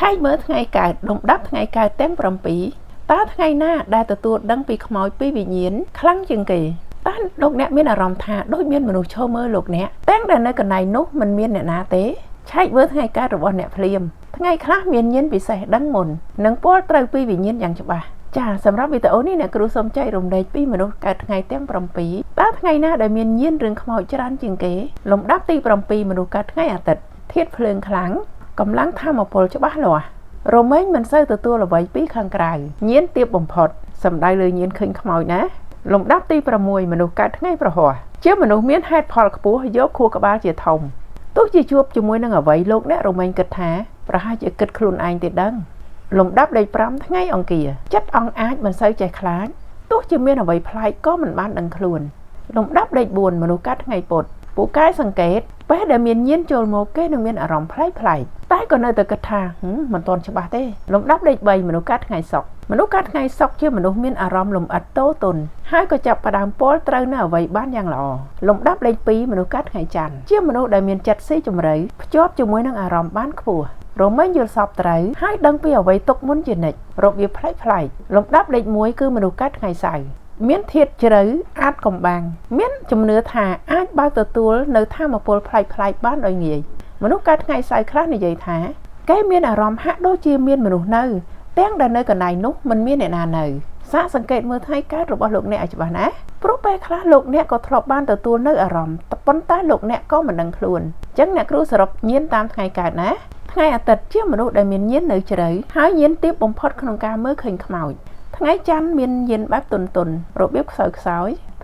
ឆែកមើលថ្ងៃកើតលំដាប់ថ្ងៃកើតទាំង7តើថ្ងៃណាដែលទទួលដឹងពីខ្មោចពីវិញ្ញាណខ្លាំងជាងគេតើលោកអ្នកមានអារម្មណ៍ថាដូចមានមនុស្សឈរមើលលោកអ្នកទាំងដែលនៅកន្លែងនោះមិនមានអ្នកណាទេឆែកមើលថ្ងៃកើតរបស់អ្នកភ្លាមថ្ងៃខ្លះមានញាណពិសេសដឹងមុននិងពលត្រូវពីវិញ្ញាណយ៉ាងច្បាស់ចាសម្រាប់វីដេអូនេះអ្នកគ្រូសូមចែករំលែកពីមនុស្សកើតថ្ងៃទាំង7តើថ្ងៃណាដែលមានញាណរឿងខ្មោចច្រើនជាងគេលំដាប់ទី7មនុស្សកើតថ្ងៃអាទិត្យធាតុភ្លើងខ្លាំងកម្លាំងធម៌ពលច្បាស់លាស់រមែងមិនសូវទទួលអ្វីពីខាងក្រៅញៀនទាបបំផុតសំដៅលើញៀនឃើញខ្មោចណាលំដាប់ទី6មនុស្សកើតថ្ងៃប្រហ័សជាមនុស្សមានហេតុផលខ្ពស់យកខួរក្បាលជាធំទោះជាជួបជាមួយនឹងអ្វីលោកអ្នករមែងគិតថាប្រហែលជាគិតខ្លួនឯងទេដឹងលំដាប់លេខ5ថ្ងៃអង្គារចិត្តអង្គអាចមិនសូវចេះខ្លាចទោះជាមានអ្វីប្លែកក៏មិនបានដឹងខ្លួនលំដាប់លេខ4មនុស្សកើតថ្ងៃពុធពូកែសង្កេតពេលដែលមានញៀនចូលមកគេនឹងមានអារម្មណ៍ប្លែកតែក៏នៅតែគិតថាមិនទាន់ច្បាស់ទេលំដាប់លេខ3មនុស្សកើតថ្ងៃសុក្រមនុស្សកើតថ្ងៃសុក្រជាមនុស្សមានអារម្មណ៍លំអិតតូទន់ហើយក៏ចាប់ផ្ដើមពលត្រូវនៅអ្វីបានយ៉ាងល្អលំដាប់លេខ2មនុស្សកើតថ្ងៃច័ន្ទជាមនុស្សដែលមានចិត្តស៊ីជម្រៅភ្ជាប់ជាមួយនឹងអារម្មណ៍បានខ្ពស់រមែងយល់សពត្រូវហើយដឹងពីអ្វីទុកមុនជានិច្ចរបៀបប្លែកលំដាប់លេខ1គឺមនុស្សកើតថ្ងៃសៅរ៍មានធាតុជ្រៅអាចកំបាំងមានជំនឿថាអាចបើកទទួលនៅធម៌ពលប្លែកបានដោយងាយមនុស្សកើតថ្ងៃសៅរ៍ខ្លះនិយាយថាគេមានអារម្មណ៍ហាក់ដូចជាមានមនុស្សនៅទាំងដែលនៅកន្លែងនោះមិនមានអ្នកណានៅសាកសង្កេតមើលថ្ងៃកើតរបស់លោកអ្នកឲ្យច្បាស់ណាព្រោះពេលខ្លះលោកអ្នកក៏ធ្លាប់បានទទួលនៅអារម្មណ៍ប៉ុន្តែលោកអ្នកក៏មិនដឹងខ្លួនអញ្ចឹងអ្នកគ្រូសរុបញៀនតាមថ្ងៃកើតណាថ្ងៃអាទិត្យជាមនុស្សដែលមានញៀននៅជ្រៅហើយញៀនទាបបំផុតក្នុងការមើលឃើញខ្មោចថ្ងៃច័ន្ទមានញៀនបែបទន់របៀបខ្សោយ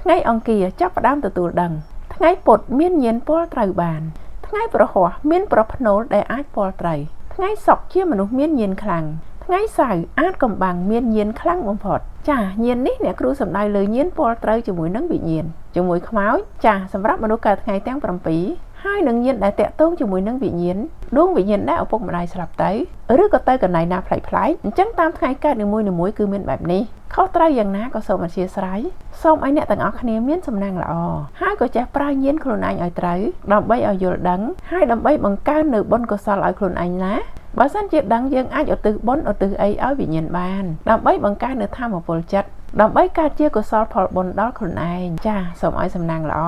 ថ្ងៃអង្គារចាប់ផ្ដើមទទួលដឹងថ្ងៃពុធមានញៀនពលត្រូវបានថ្ងៃប្រហ័សមានប្រផ្នូលដែលអាចពលត្រូវថ្ងៃសុក្រជាមនុស្សមានញៀនខ្លាំងថ្ងៃសៅរ៍អាចកំបាំងមានញៀនខ្លាំងបំផុតចាញៀននេះអ្នកគ្រូសំដៅលើញៀនពលត្រូវជាមួយនឹងវិញ្ញាណជាមួយខ្មោចចាសម្រាប់មនុស្សកើតថ្ងៃទាំង7ហើយនឹងញៀនដែលតាក់ទងជាមួយនឹងវិញ្ញាណដួងវិញ្ញាណដែលឪពុកម្ដាយស្លាប់ទៅឬក៏ទៅកន្លែងណាប្លែកអញ្ចឹងតាមថ្ងៃកើតនីមួយគឺមានបែបនេះខុសត្រូវយ៉ាងណាក៏សូមអធិស្ឋានសូមឲ្យអ្នកទាំងអស់គ្នាមានសំណាងល្អហើយក៏ចេះប្រើញៀនខ្លួនឯងឲ្យត្រូវដើម្បីឲ្យយល់ដឹងហើយដើម្បីបង្កើននៅបុណ្យកុសលឲ្យខ្លួនឯងណាបើសិនជាដឹងយើងអាចឧទ្ទិសបុណ្យឧទ្ទិសអីឲ្យវិញ្ញាណបានដើម្បីបង្កើននៅធម៌ពលចិត្តដើម្បីកើតជាកុសលផលបុណ្យដល់ខ្លួនឯងចាសូមឲ្យសំណាងល្អ